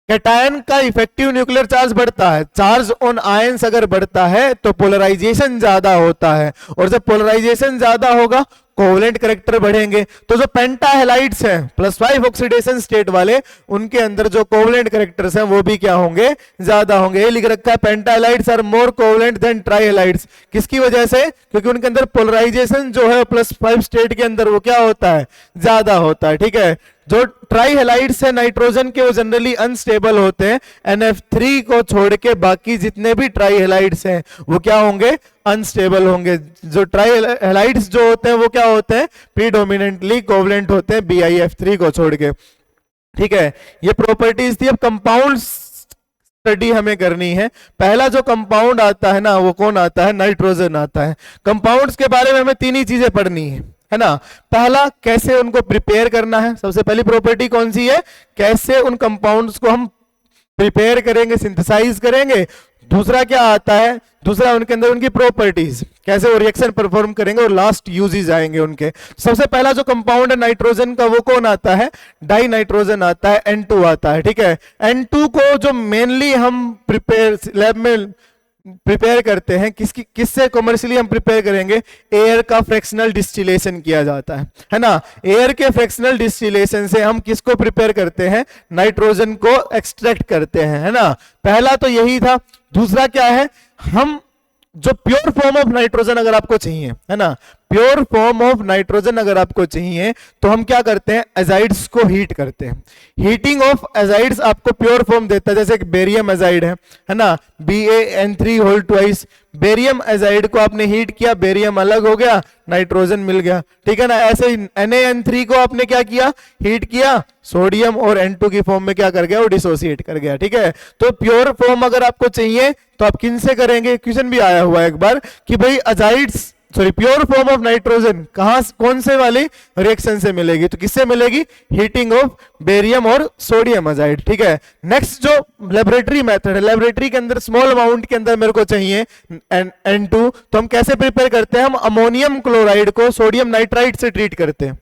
A: कैटायन का इफेक्टिव न्यूक्लियर चार्ज बढ़ता है, चार्ज ऑन आयंस अगर बढ़ता है तो पोलराइजेशन ज्यादा होता है, और जब पोलराइजेशन ज्यादा होगा कोवेलेंट कैरेक्टर बढ़ेंगे। तो जो पेंटा हेलाइड्स हैं +5 ऑक्सीडेशन स्टेट वाले, उनके अंदर जो कोवेलेंट कैरेक्टर्स हैं वो भी क्या होंगे, ज्यादा होंगे। ये लिख रखा है pentahalides are more covalent than trihalides. किसकी वजह से, क्योंकि उनके अंदर पोलराइजेशन जो है +5 स्टेट के अंदर वो क्या होता है, ज्यादा होता है, ठीक है। जो ट्राई हेलाइड्स है नाइट्रोजन के, वो जनरली अनस्टेबल होते हैं, NF3 को छोड़ के बाकी जितने भी ट्राई हेलाइड्स हैं वो क्या होंगे, अनस्टेबल होंगे। जो ट्राई हेलाइड्स जो होते हैं वो क्या होते हैं, प्रीडोमिनेंटली कोवलेंट होते हैं BiF3 को छोड़ के, ठीक है। ये प्रॉपर्टीज थी। अब कंपाउंड्स स्टडी हमें करनी है। पहला जो कंपाउंड आता है ना वो कौन आता है, नाइट्रोजन आता है। कंपाउंड्स के बारे में हमें 3 ही चीजें पढ़नी है ना। पहला, कैसे उनको प्रिपेयर करना है, सबसे पहली प्रॉपर्टी कौन सी है, कैसे उन कंपाउंड्स को हम प्रिपेयर करेंगे, सिंथेसाइज करेंगे। दूसरा क्या आता है, दूसरा उनके अंदर उनकी प्रॉपर्टीज, कैसे वो रिएक्शन परफॉर्म करेंगे और लास्ट यूजेस आएंगे उनके। सबसे पहला जो कंपाउंड है नाइट्रोजन का वो कौन आता है, डाई नाइट्रोजन आता है, N2 आता है, ठीक है। N2 को जो मेनली हम प्रिपेयर लैब में प्रिपेयर करते हैं, किससे कॉमर्शियली हम प्रिपेयर करेंगे, एयर का फ्रैक्शनल डिस्टिलेशन किया जाता है ना। एयर के फ्रैक्शनल डिस्टिलेशन से हम किसको प्रिपेयर करते हैं, नाइट्रोजन को एक्सट्रैक्ट करते हैं, है ना। पहला तो यही था। दूसरा क्या है, हम जो प्योर फॉर्म ऑफ नाइट्रोजन अगर आपको चाहिए, है ना, प्योर फॉर्म ऑफ नाइट्रोजन अगर आपको चाहिए तो हम क्या करते हैं, एजाइड्स को हीट करते हैं। हीटिंग ऑफ एजाइड्स आपको प्योर फॉर्म देता है। जैसे एक बेरियम एजाइड है ना, BaN3 बेरियम एजाइड को आपने हीट किया, बेरियम अलग हो गया, नाइट्रोजन मिल गया, ठीक है ना। ऐसे ही NaN3 को आपने क्या किया, हीट किया, सोडियम और N2 की फॉर्म में क्या कर गया, वो डिसोसिएट कर गया, ठीक है। तो प्योर फॉर्म अगर आपको चाहिए तो आप किन से करेंगे, क्वेश्चन भी आया हुआ है एक बार कि भाई azides sorry pure form of nitrogen कहां कौन से वाली रिएक्शन से मिलेगी, तो किससे मिलेगी, हीटिंग ऑफ बेरियम और सोडियम एजाइड, ठीक है। नेक्स्ट जो लेबोरेटरी मेथड है, लेबोरेटरी के अंदर स्मॉल अमाउंट के अंदर मेरे को चाहिए N2, तो हम कैसे प्रिपेयर करते हैं, हम अमोनियम क्लोराइड को सोडियम नाइट्राइट से ट्रीट करते हैं।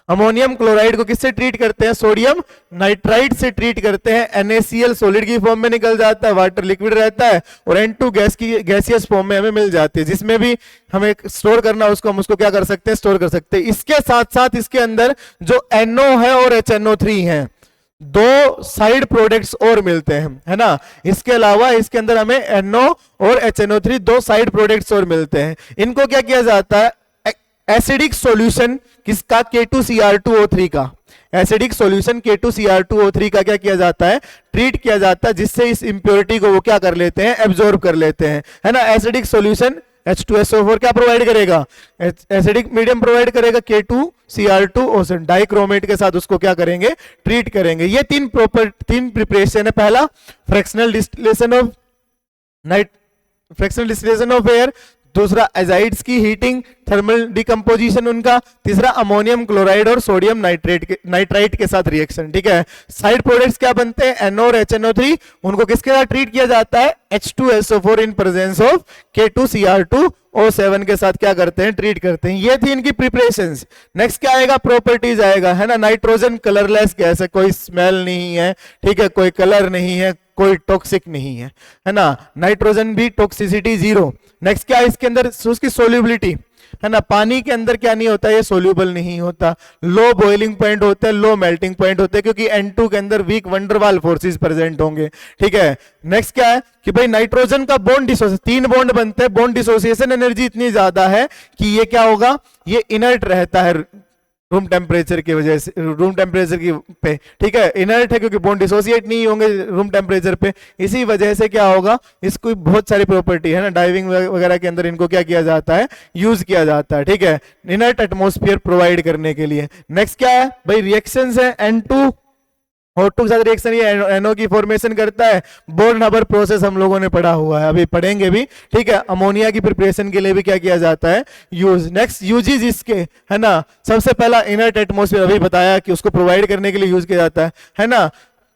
A: अमोनियम क्लोराइड को किससे ट्रीट करते हैं, सोडियम नाइट्राइट से ट्रीट करते हैं। NaCl सॉलिड की फॉर्म में निकल जाता है, वाटर लिक्विड रहता है, और N2 गैस की गैसियस फॉर्म में हमें मिल जाती है। जिसमें भी हमें स्टोर करना उसको हम उसको क्या कर सकते हैं, स्टोर कर सकते हैं। इसके साथ साथ इसके अंदर जो NO है और HNO3 है, दो साइड प्रोडक्ट्स और मिलते हैं, है ना। इसके अलावा इसके अंदर हमें NO और HNO3 दो साइड प्रोडक्ट्स और मिलते हैं। इनको क्या किया जाता है, एसिडिक सॉल्यूशन किसका, K2Cr2O3 का, एसिडिक सॉल्यूशन K2Cr2O3 का क्या किया जाता है, ट्रीट किया जाता है, जिससे इस इंप्योरिटी को वो क्या कर लेते हैं, एब्जॉर्ब कर लेते हैं, है ना। एसिडिक सॉल्यूशन H2SO4 क्या प्रोवाइड करेगा, एसिडिक मीडियम प्रोवाइड करेगा, K2Cr2O, डाइक्रोमेट के साथ उसको क्या करेंगे, ट्रीट करेंगे। ये तीन प्रिपरेशन है। पहला फ्रैक्शनल डिस्टिलेशन ऑफ एयर, दूसरा एजाइड्स की हीटिंग थर्मल डिकम्पोजिशन उनका, तीसरा अमोनियम क्लोराइड और सोडियम नाइट्राइट के साथ रिएक्शन, ठीक है। साइड प्रोडक्ट्स क्या बनते हैं, NO और HNO3, उनको किसके साथ ट्रीट किया जाता है, H2SO4 in presence of K2Cr2O7 के साथ क्या करते हैं, ट्रीट करते हैं। ये थी इनकी प्रिपरेशंस। नेक्स्ट क्या आएगा, प्रॉपर्टीज आएगा, है ना। नाइट्रोजन कलरलेस गैस है, कोई स्मेल नहीं है, ठीक है, कोई कलर नहीं है, कोई टॉक्सिक नहीं है ना। नाइट्रोजन भी टॉक्सिसिटी 0। नेक्स्ट क्या है इसके अंदर, उसकी सोल्यूबिलिटी, है ना, पानी के अंदर क्या नहीं होता, ये सोल्यूबल नहीं होता, लो बॉइलिंग पॉइंट होता है, लो मेल्टिंग पॉइंट होते हैं, क्योंकि N2 के अंदर वीक वंडरवाल फोर्सेस प्रेजेंट होंगे, ठीक है। नेक्स्ट क्या है कि भाई नाइट्रोजन का बॉन्ड डिसोसिएशन, 3 बॉन्ड बनते हैं, बॉन्ड डिसोसिएशन एनर्जी इतनी ज्यादा है कि ये क्या होगा, ये इनर्ट रहता है रूम टेम्परेचर की वजह से, रूम टेम्परेचर की पे, ठीक है, इनर्ट है क्योंकि बॉन्ड डिसोसिएट नहीं होंगे रूम टेम्परेचर पे। इसी वजह से क्या होगा, इसको बहुत सारी प्रॉपर्टी है ना, डाइविंग वगैरह के अंदर इनको क्या किया जाता है, यूज किया जाता है, ठीक है, इनर्ट एटमॉस्फेयर प्रोवाइड करने के लिए। नेक्स्ट क्या है भाई, रिएक्शंस है, N2 O2 के साथ रिएक्शन ये NO की फॉर्मेशन करता है। बोर्न-हाबर प्रोसेस हम लोगों ने पढ़ा हुआ है, अभी पढ़ेंगे भी, ठीक है। अमोनिया की प्रिपरेशन के लिए भी क्या किया जाता है, यूज। नेक्स्ट यूजेस इसके, है ना, सबसे पहला इनर्ट एटमॉस्फेयर अभी बताया कि उसको प्रोवाइड करने के लिए यूज किया जाता है ना।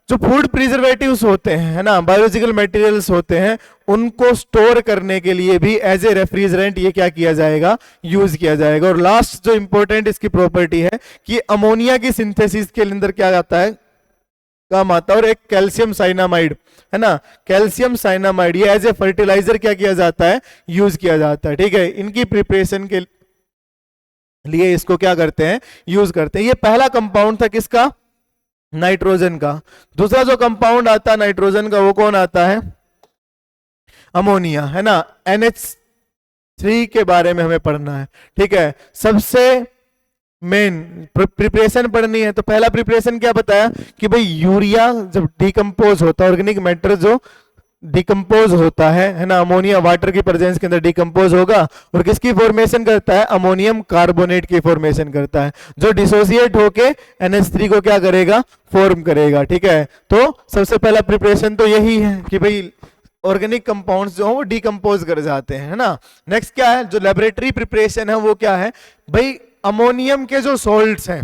A: जो फूड प्रिजर्वेटिव्स होते हैं, है ना, बायोलॉजिकल मटेरियल्स होते हैं, उनको स्टोर करने के लिए भी एज ए रेफ्रिजरेंट ये क्या किया जाएगा, यूज किया जाएगा। और लास्ट जो इंपॉर्टेंट इसकी प्रॉपर्टी है कि अमोनिया की सिंथेसिस के अंदर क्या आता है, काम आता है। और एक कैल्शियम साइनामाइड, है ना, कैल्शियम साइनामाइड ये एज ए फर्टिलाइजर क्या किया जाता है, यूज किया जाता है, ठीक है। इनकी प्रिपरेशन के लिए इसको क्या करते हैं, यूज करते हैं। ये पहला कंपाउंड था किसका, नाइट्रोजन का। दूसरा जो कंपाउंड आता है नाइट्रोजन का वो कौन आता है, अमोनिया, है ना। NH3 के बारे में हमें पढ़ना है, ठीक है। सबसे मेन प्रिपरेशन पढ़नी है, तो पहला प्रिपरेशन क्या बताया कि भाई यूरिया जब डिकम्पोज होता है, ऑर्गेनिक मैटर जो डिकम्पोज होता है ना, अमोनिया वाटर की प्रेजेंस के अंदर डिकम्पोज होगा और किसकी फॉर्मेशन करता है, अमोनियम कार्बोनेट की फॉर्मेशन करता है, जो डिसोसिएट होके NH3 को क्या करेगा, फॉर्म करेगा, ठीक है। तो सबसे पहला प्रिपरेशन तो यही है कि भाई ऑर्गेनिक कंपाउंड्स जो हैं वो डिकम्पोज कर जाते हैं, है ना। नेक्स्ट क्या है, जो लेबोरेटरी प्रिपरेशन है वो क्या है भाई, अमोनियम के जो सॉल्ट्स हैं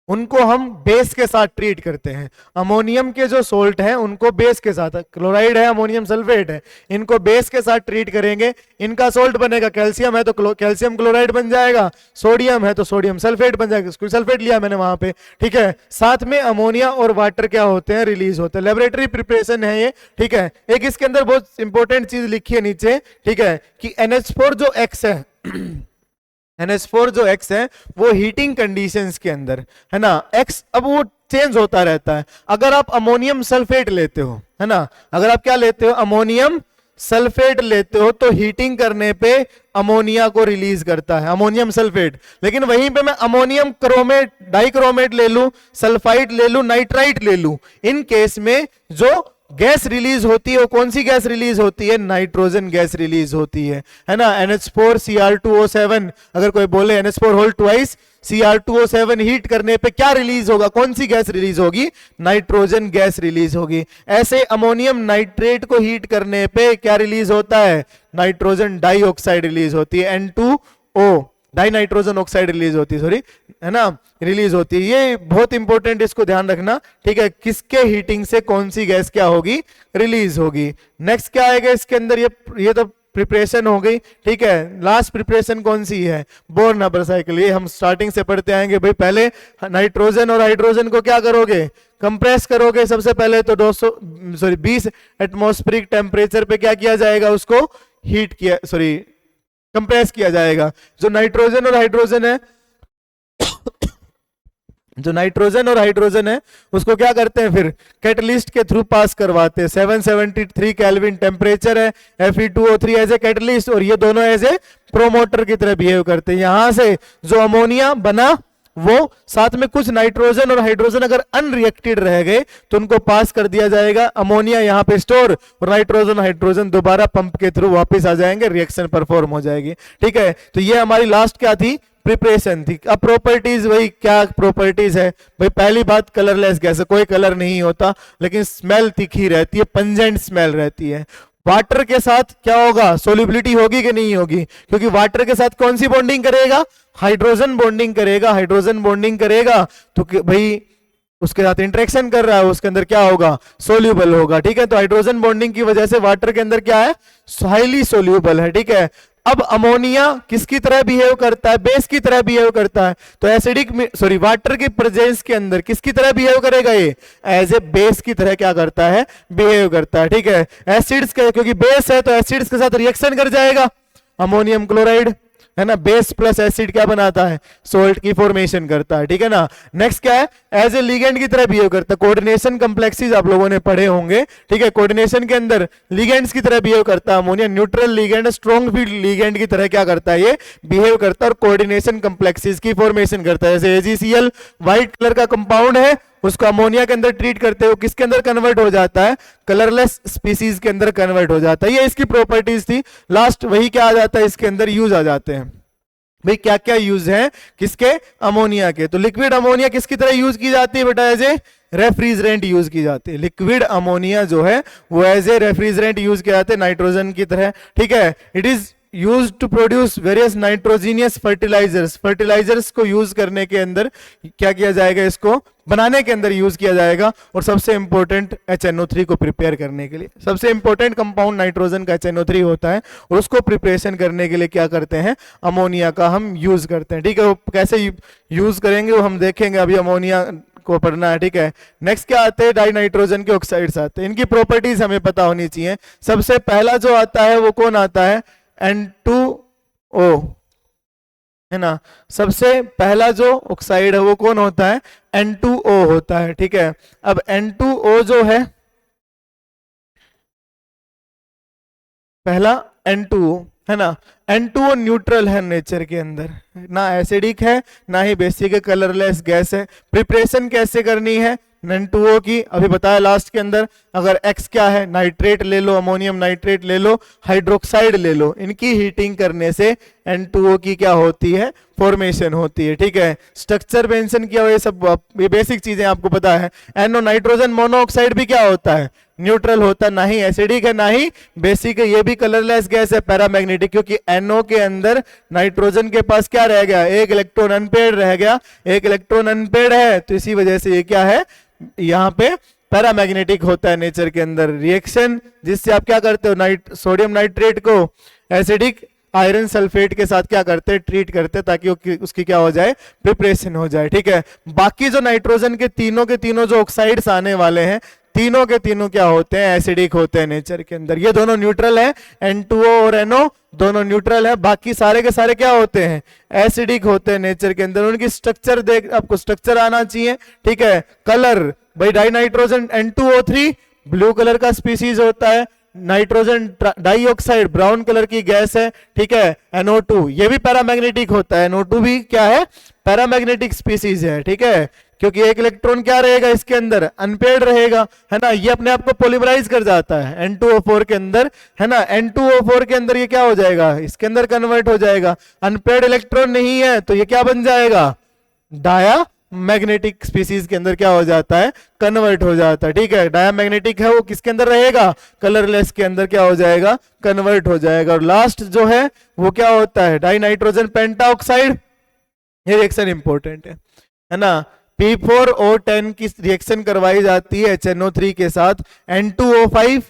B: उनको हम बेस के साथ ट्रीट करते हैं। अमोनियम के जो सोल्ट हैं उनको बेस के साथ, क्लोराइड है, अमोनियम सल्फेट है, इनको बेस के साथ ट्रीट करेंगे, इनका सोल्ट बनेगा, कैल्शियम है तो कैल्शियम क्लोराइड बन जाएगा, सोडियम है तो सोडियम सल्फेट बन जाएगा, सल्फेट लिया मैंने वहां पे, ठीक है। साथ में अमोनिया और वाटर क्या होते हैं, रिलीज होते हैं। लेबोरेटरी प्रिपरेशन है ये, ठीक है। एक इसके अंदर बहुत इंपॉर्टेंट चीज लिखी है नीचे, ठीक है, कि NH4 जो X है NH4 जो X है वो हीटिंग कंडीशंस के अंदर है ना, X अब वो चेंज होता रहता है। अगर आप अमोनियम सल्फेट लेते हो, है ना, अगर आप क्या लेते हो, अमोनियम सल्फेट लेते हो, तो हीटिंग करने पे अमोनिया को रिलीज करता है, अमोनियम सल्फेट। लेकिन वहीं पे मैं अमोनियम क्रोमेट, डाइक्रोमेट ले लूं, सल्फाइड ले लूं, नाइट्राइट ले लूं, इन केस में जो गैस रिलीज होती है वो कौन सी गैस रिलीज होती है, नाइट्रोजन गैस रिलीज होती है ना। NH4Cr2O7, अगर कोई बोले NH4 whole twice Cr2O7 heat करने पे क्या रिलीज होगा, कौन सी गैस रिलीज होगी, नाइट्रोजन गैस रिलीज होगी। ऐसे अमोनियम नाइट्रेट को हीट करने पे क्या रिलीज होता है, नाइट्रोजन डाइऑक्साइड रिलीज होती है, N2O, die nitrogen oxide release होती है, सॉरी, है ना, रिलीज होती है। ये बहुत इंपॉर्टेंट, इसको ध्यान रखना, ठीक है, किसके हीटिंग से कौन सी गैस क्या होगी, रिलीज होगी। नेक्स्ट क्या आएगा इसके अंदर, ये तो प्रिपरेशन हो गई, ठीक है। लास्ट प्रिपरेशन कौन सी है, बोर नंबर साइकिल। ये हम स्टार्टिंग से पढ़ते आएंगे भाई। पहले नाइट्रोजन और हाइड्रोजन को क्या करोगे, कंप्रेस करोगे। सबसे पहले तो 20 एटमॉस्फेरिक टेम्परेचर पे क्या किया जाएगा, उसको हीट किया, सॉरी, कंप्रेस किया जाएगा। जो नाइट्रोजन और हाइड्रोजन है जो नाइट्रोजन और हाइड्रोजन है उसको क्या करते हैं, फिर कैटलिस्ट के थ्रू पास करवाते हैं। 773 केल्विन टेम्परेचर है, Fe2O3 एज ए कैटलिस्ट, और ये दोनों एज ए प्रोमोटर की तरह बिहेव करते हैं। यहां से जो अमोनिया बना वो साथ में कुछ नाइट्रोजन और हाइड्रोजन अगर अनरिएक्टेड रह गए तो उनको पास कर दिया जाएगा। अमोनिया यहां पे स्टोर और नाइट्रोजन हाइड्रोजन दोबारा पंप के थ्रू वापस आ जाएंगे, रिएक्शन परफॉर्म हो जाएगी, ठीक है। तो ये हमारी लास्ट क्या थी, प्रिपरेशन थी। अब प्रॉपर्टीज, वही क्या प्रॉपर्टीज है भाई। पहली बात, कलरलेस गैस है, कोई कलर नहीं होता, लेकिन स्मेल तीखी रहती है, पंजेंट स्मेल रहती है। वाटर के साथ क्या होगा, सोल्युबिलिटी होगी कि नहीं होगी, क्योंकि वाटर के साथ कौन सी बॉन्डिंग करेगा, हाइड्रोजन बॉन्डिंग करेगा। हाइड्रोजन बॉन्डिंग करेगा तो भाई उसके साथ इंटरेक्शन कर रहा है, उसके अंदर क्या होगा, सोल्यूबल होगा, ठीक है। तो हाइड्रोजन बॉन्डिंग की वजह से वाटर के अंदर क्या है, हाईली सोल्यूबल है, ठीक है। अब अमोनिया किसकी तरह बिहेव करता है, बेस की तरह बिहेव करता है। तो एसिडिक, सॉरी, वाटर की प्रेजेंस के अंदर किसकी तरह बिहेव करेगा, ये एज ए बेस की तरह क्या करता है, बिहेव करता है, ठीक है। एसिड्स का, क्योंकि बेस है तो एसिड्स के साथ रिएक्शन कर जाएगा, अमोनियम क्लोराइड, है ना। बेस प्लस एसिड क्या बनाता है, सोल्ट की फॉर्मेशन करता है, ठीक है ना। नेक्स्ट क्या है, एज ए लिगेंड की तरह बिहेव करता है। कोऑर्डिनेशन कॉम्प्लेक्सेस आप लोगों ने पढ़े होंगे, ठीक है। कोऑर्डिनेशन के अंदर लिगेंड्स की तरह बिहेव करता है ammonia. Neutral ligand, strong field ligand की तरह क्या करता है, ये बिहेव करता है और कोऑर्डिनेशन कॉम्प्लेक्सेस की फॉर्मेशन करता है। जैसे AgCl व्हाइट कलर का कंपाउंड है, उसको अमोनिया के अंदर ट्रीट करते हो, किसके अंदर कन्वर्ट हो जाता है, कलरलेस स्पीसीज के अंदर कन्वर्ट हो जाता है। ये इसकी प्रॉपर्टीज थी। लास्ट वही क्या आ जाता है, इसके अंदर यूज आ जाते हैं भाई। क्या क्या यूज है किसके, अमोनिया के। तो लिक्विड अमोनिया किसकी तरह यूज की जाती है बेटा, एज ए रेफ्रिजरेंट यूज की जाती है। लिक्विड अमोनिया जो है वो एज ए रेफ्रिजरेंट यूज किया जाता है, नाइट्रोजन की तरह, ठीक है। It is use to produce various nitrogenous fertilisers. Fertilisers को यूज करने के अंदर क्या किया जाएगा, इसको बनाने के अंदर यूज किया जाएगा। और सबसे इंपॉर्टेंट HNO3 को प्रिपेयर करने के लिए, सबसे इंपॉर्टेंट कंपाउंड नाइट्रोजन का HNO3 होता है, और उसको प्रिपरेशन करने के लिए क्या करते हैं, अमोनिया का हम यूज करते हैं, ठीक है। वो कैसे यूज करेंगे वो हम देखेंगे, अभी अमोनिया को पढ़ना है, ठीक है। नेक्स्ट क्या आते हैं, डाई नाइट्रोजन के ऑक्साइड्स आते हैं। इनकी प्रॉपर्टीज हमें पता होनी चाहिए। सबसे पहला जो आता है वो कौन आता है, N2O, है ना। सबसे पहला जो ऑक्साइड है वो कौन होता है, N2O होता है, ठीक है। अब N2O जो है पहला, N2O, है ना। N2O न्यूट्रल है नेचर के अंदर, ना एसिडिक है ना ही बेसिक है, कलरलेस गैस है। प्रिपरेशन कैसे करनी है N2O की, अभी बताया लास्ट के अंदर। अगर X क्या है, नाइट्रेट ले लो, अमोनियम नाइट्रेट ले लो, हाइड्रोक्साइड ले लो, इनकी हीटिंग करने से N2O की क्या होती है, फॉर्मेशन होती है, ठीक है। स्ट्रक्चर मेंशन किया हुआ, ये सब ये बेसिक चीजें आपको पता है। NO नाइट्रोजन मोनोऑक्साइड भी क्या होता है, न्यूट्रल होता, ना ही एसिडिक है ना ही बेसिक है। ये भी कलरलेस गैस है, पैरामैग्नेटिक, क्योंकि NO के अंदर नाइट्रोजन के पास क्या रह गया, एक इलेक्ट्रॉन अनपेयर्ड रह गया, एक इलेक्ट्रॉन अनपेयर्ड है, तो इसी वजह से ये क्या है, यहाँ पे पैरामैग्नेटिक होता है नेचर के अंदर। रिएक्शन जिससे आप क्या करते हो, सोडियम नाइट्रेट को एसिडिक आयरन सल्फेट के साथ क्या करते हैं, ट्रीट करते हैं, ताकि उसकी क्या हो जाए, प्रिपरेशन हो जाए। ठीक है, बाकी जो नाइट्रोजन के तीनों जो ऑक्साइड्स आने वाले हैं, तीनों के तीनों क्या होते हैं, एसिडिक होते हैं नेचर के अंदर। ये दोनों न्यूट्रल है, N2O और NO दोनों न्यूट्रल है, बाकी सारे के सारे क्या होते हैं, एसिडिक होते हैं नेचर के अंदर। उनकी स्ट्रक्चर देख, आपको स्ट्रक्चर आना चाहिए। ठीक है, कलर भाई die nitrogen N2O3 blue colour का स्पीसीज होता है, नाइट्रोजन डाइऑक्साइड ब्राउन कलर की गैस है। ठीक है, NO2 ये भी पैरामैग्नेटिक होता है, NO2 भी क्या है, पैरामैग्नेटिक स्पीसीज है। ठीक है, क्योंकि एक इलेक्ट्रॉन क्या रहेगा इसके अंदर, अनपेयर्ड रहेगा, है ना, ये अपने आप को पॉलीमराइज कर जाता है N2O4 के अंदर, है ना, N2O4 के अंदर ये क्या हो जाएगा, इसके अंदर कन्वर्ट हो जाएगा। अनपेयर्ड इलेक्ट्रॉन नहीं है तो ये क्या बन जाएगा, डाया मैग्नेटिक स्पीसीज के अंदर क्या हो जाता है, कन्वर्ट हो जाता है। ठीक है, डायामैग्नेटिक है वो किसके अंदर रहेगा, कलरलेस के अंदर क्या हो जाएगा, कन्वर्ट हो जाएगा। और लास्ट जो है वो क्या होता है, डाई नाइट्रोजन पेंटाऑक्साइड। ये रिएक्शन इंपॉर्टेंट है ना, P4O10 की रिएक्शन करवाई जाती है HNO3 के साथ, N2O5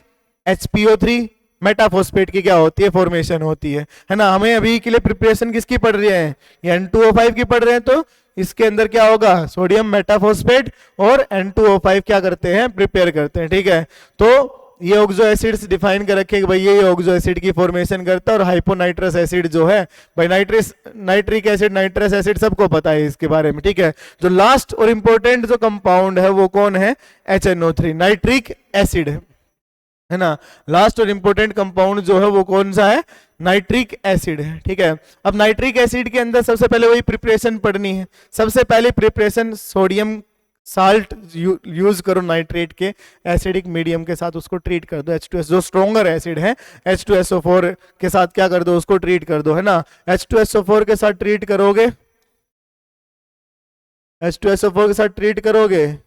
B: HPO3 मेटाफॉस्फेट की क्या होती है, फॉर्मेशन होती है ना। हमें अभी के लिए प्रिपरेशन किसकी पढ़ रही है, ये N2O5 की पढ़ रहे हैं, तो इसके अंदर क्या होगा, सोडियम मेटाफॉस्फेट और N2O5 क्या करते हैं, प्रिपेयर करते हैं। ठीक है, तो ये ऑक्सो एसिड्स डिफाइन कर रखे कि भाई ये ऑक्सो एसिड की फॉर्मेशन करता है। और हाइपोनाइट्रस एसिड जो है भाई, नाइट्रिक एसिड, नाइट्रस एसिड सबको पता है इसके बारे में। ठीक है, जो लास्ट और इंपॉर्टेंट जो कंपाउंड है वो कौन है, HNO3 नाइट्रिक एसिड है ना। लास्ट और इंपॉर्टेंट कंपाउंड जो है वो कौन सा है, नाइट्रिक एसिड है। ठीक है, अब नाइट्रिक एसिड के अंदर सबसे पहले वही प्रिपरेशन पढ़नी है। सबसे पहले प्रिपरेशन सोडियम साल्ट यूज करो नाइट्रेट के एसिडिक मीडियम के साथ, उसको ट्रीट कर दो। H2S जो स्ट्रोंगर एसिड है, H2SO4 के साथ क्या कर दो, उसको ट्रीट कर दो, है ना। H2SO4 के साथ ट्रीट करोगे, H2SO4 के साथ ट्रीट करोगे, है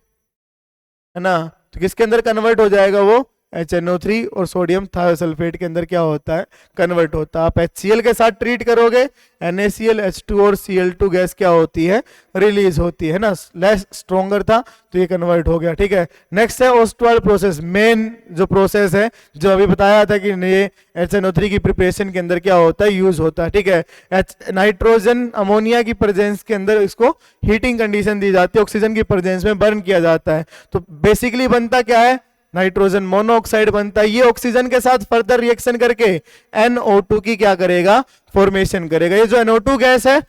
B: ना, तो किसके अंदर कन्वर्ट हो जाएगा वो, HNO3 और सोडियम थायोसल्फेट के अंदर क्या होता है, कन्वर्ट होता है। आप HCl के साथ ट्रीट करोगे, NaCl H2 और Cl2 गैस क्या होती है, रिलीज होती है ना, लेस स्ट्रॉन्गर था तो ये कन्वर्ट हो गया। ठीक है, नेक्स्ट है ओस्टवाल्ड प्रोसेस, मेन जो प्रोसेस है जो अभी बताया था कि ये HNO3 की प्रिपरेशन के अंदर क्या होता है, यूज होता है। ठीक है, नाइट्रोजन अमोनिया की प्रेजेंस के अंदर इसको हीटिंग कंडीशन दी जाती है, ऑक्सीजन की प्रेजेंस में बर्न किया जाता है। तो बेसिकली बनता क्या है, नाइट्रोजन मोनोऑक्साइड बनता है। ये ऑक्सीजन के साथ फर्दर रिएक्शन करके NO2 की क्या करेगा, फॉर्मेशन करेगा। ये जो NO2 गैस है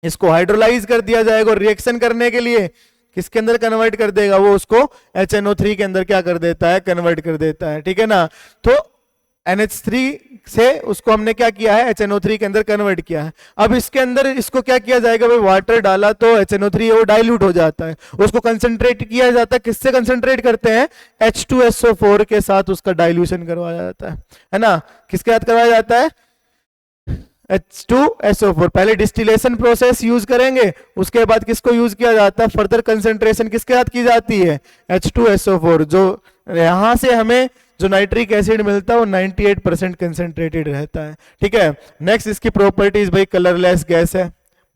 B: इसको हाइड्रोलाइज कर दिया जाएगा और रिएक्शन करने के लिए किसके अंदर कन्वर्ट कर देगा, वो उसको HNO3 के अंदर क्या कर देता है, कन्वर्ट कर देता है। ठीक है ना, तो NH3 से उसको हमने क्या किया है, HNO3 के अंदर कन्वर्ट किया है। अब इसके अंदर इसको क्या किया जाएगा भाई, वाटर डाला तो HNO3 वो डाइल्यूट हो जाता है, उसको कंसंट्रेट किया जाता है। किससे कंसंट्रेट करते हैं, H2SO4 के साथ उसका डाइल्यूशन करवाया जाता है ना। किसके साथ करवाया जाता है, H2SO4। पहले डिस्टिलेशन प्रोसेस यूज करेंगे, उसके बाद किसको यूज किया जाता है, फर्दर कंसंट्रेशन किसके साथ की जाती है, H2SO4। जो यहां से हमें जो नाइट्रिक एसिड मिलता है वो 98% कंसंट्रेटेड रहता है। ठीक है, नेक्स्ट इसकी प्रॉपर्टीज भाई, कलरलेस गैस है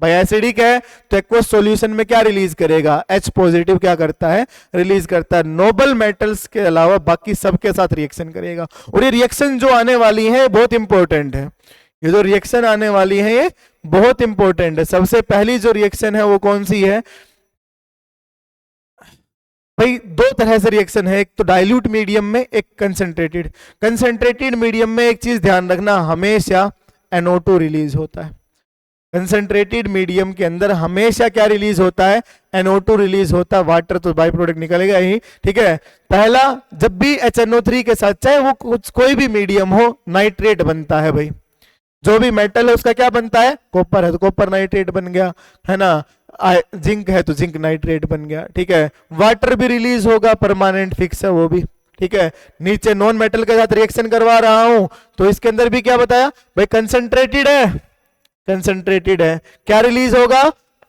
B: भाई, एसिडिक है तो एक्वस सॉल्यूशन में क्या रिलीज करेगा, H पॉजिटिव क्या करता है, रिलीज करता है। नोबल मेटल्स के अलावा बाकी सबके साथ रिएक्शन करेगा। और ये रिएक्शन जो आने वाली है बहुत इंपॉर्टेंट है, ये जो रिएक्शन आने वाली है ये बहुत इंपॉर्टेंट है। सबसे पहली जो रिएक्शन है वो कौन सी है भाई, दो तरह से रिएक्शन है, एक तो डाइल्यूट मीडियम में, एक कंसंट्रेटेड। कंसंट्रेटेड मीडियम में एक चीज ध्यान रखना, हमेशा NO2 रिलीज होता है। कंसंट्रेटेड मीडियम के अंदर हमेशा क्या रिलीज होता है, NO2 रिलीज होता है। वाटर तो बाई प्रोडक्ट निकलेगा ही। ठीक है, पहला जब भी HNO3 के साथ, चाहे वो कोई भी मीडियम हो, नाइट्रेट बनता है भाई। जो भी मेटल है उसका क्या बनता है, कॉपर है तो कॉपर नाइट्रेट बन गया, है ना, जिंक है तो जिंक नाइट्रेट बन गया। ठीक है, वाटर भी रिलीज होगा, परमानेंट फिक्स है वो भी। ठीक है, नीचे नॉन मेटल के साथ रिएक्शन करवा रहा हूं तो इसके अंदर भी क्या बताया भाई, कंसंट्रेटेड है, कंसंट्रेटेड है, क्या रिलीज होगा,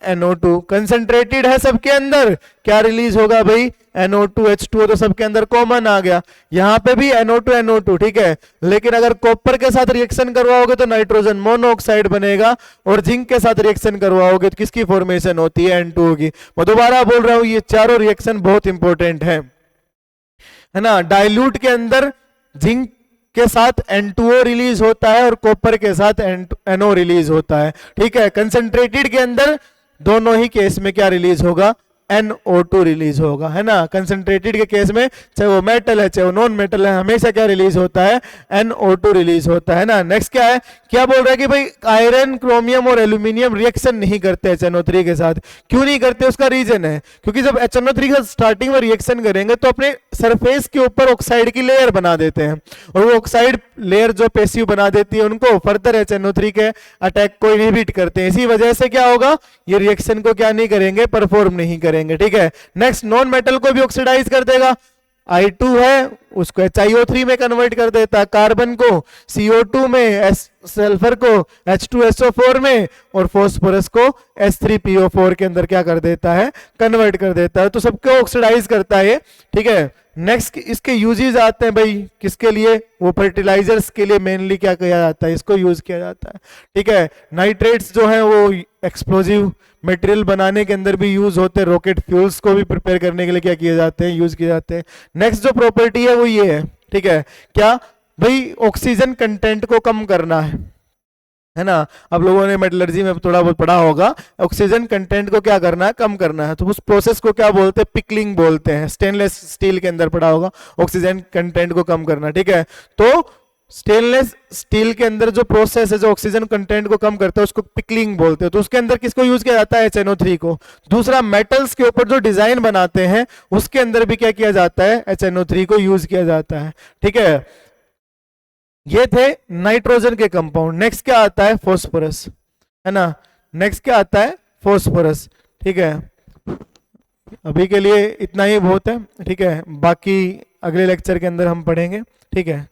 B: NO2। कंसंट्रेटेड है सबके अंदर, क्या रिलीज होगा भाई, NO2 H2O तो सबके अंदर कॉमन आ गया, यहाँ पे भी NO2 NO2, ठीक है। लेकिन अगर कॉपर के साथ रिएक्शन करवाओगे तो नाइट्रोजन मोनोऑक्साइड बनेगा, और जिंक के साथ रिएक्शन करवाओगे तो किसकी फॉर्मेशन होती है, N2O की। मैं दोबारा बोल रहा हूं, ये चारों रिएक्शन बहुत इंपॉर्टेंट है ना। डाइल्यूट के अंदर जिंक के साथ N2O रिलीज होता है और कॉपर के साथ NO रिलीज होता है, ठीक है। कंसंट्रेटेड के अंदर दोनों ही केस में क्या रिलीज होगा, NO2 रिलीज होगा, है ना। कंसंट्रेटेड के केस में चाहे वो मेटल है चाहे वो नॉन मेटल है, हमेशा क्या रिलीज होता है, NO2 रिलीज होता है ना। नेक्स्ट क्या है, क्या बोल रहा है कि भाई आयरन, क्रोमियम और एल्यूमिनियम रिएक्शन नहीं करते HNO3 के साथ। क्यों नहीं करते, उसका रीजन है क्योंकि जब HNO3 का स्टार्टिंग में रिएक्शन करेंगे तो अपने सरफेस के ऊपर ऑक्साइड की लेयर बना देते हैं, और वो ऑक्साइड लेयर जो पैसिव बना देती है उनको फर्दर HNO3 के अटैक को इनहिबिट करते हैं। इसी वजह से क्या होगा, ये रिएक्शन को क्या नहीं करेंगे, परफॉर्म नहीं करेंगे, ठीक है। नेक्स्ट, नॉन मेटल को भी ऑक्सीडाइज कर देगा, I2 है उसको HiO3 में कन्वर्ट कर देता है, कार्बन को CO2 में, सल्फर को H2SO4 में, और फॉस्फोरस को H3PO4 के अंदर क्या कर देता है, कन्वर्ट कर देता है। तो सबको ऑक्सीडाइज करता है, ठीक है। नेक्स्ट, इसके यूजेस आते हैं भाई, किसके लिए, वो फर्टिलाइजर्स के लिए मेनली क्या किया जाता है, इसको यूज किया जाता है, ठीक है। नाइट्रेट्स जो है वो एक्सप्लोजिव मटेरियल बनाने के अंदर भी यूज होते हैं, रॉकेट फ्यूल्स को भी प्रिपेयर करने के लिए क्या किए जाते हैं, यूज किए जाते हैं। नेक्स्ट जो प्रॉपर्टी है वो ये है, ठीक है, क्या भाई, ऑक्सीजन कंटेंट को कम करना है ना। अब लोगों ने मेटलर्जी में थोड़ा बहुत पढ़ा होगा, ऑक्सीजन कंटेंट को क्या करना है, कम करना है। तो उस प्रोसेस को क्या बोलते हैं, पिकलिंग बोलते हैं। स्टेनलेस स्टील के अंदर पढ़ा होगा, ऑक्सीजन कंटेंट को कम करना, ठीक है। तो स्टेनलेस स्टील के अंदर जो प्रोसेस है जो ऑक्सीजन कंटेंट को कम करता है उसको पिकलिंग बोलते हैं। तो उसके अंदर किसको यूज किया जाता है, HNO3 को। दूसरा, मेटल्स के ऊपर जो डिजाइन बनाते हैं उसके अंदर भी क्या किया जाता है, HNO3 को यूज किया जाता है, ठीक है। ये थे नाइट्रोजन के कंपाउंड। नेक्स्ट क्या आता है, फॉस्फोरस, है ना। नेक्स्ट क्या आता है, फॉस्फोरस, ठीक है। अभी के लिए इतना ही बहुत है, ठीक है। बाकी अगले लेक्चर के अंदर हम पढ़ेंगे, ठीक है।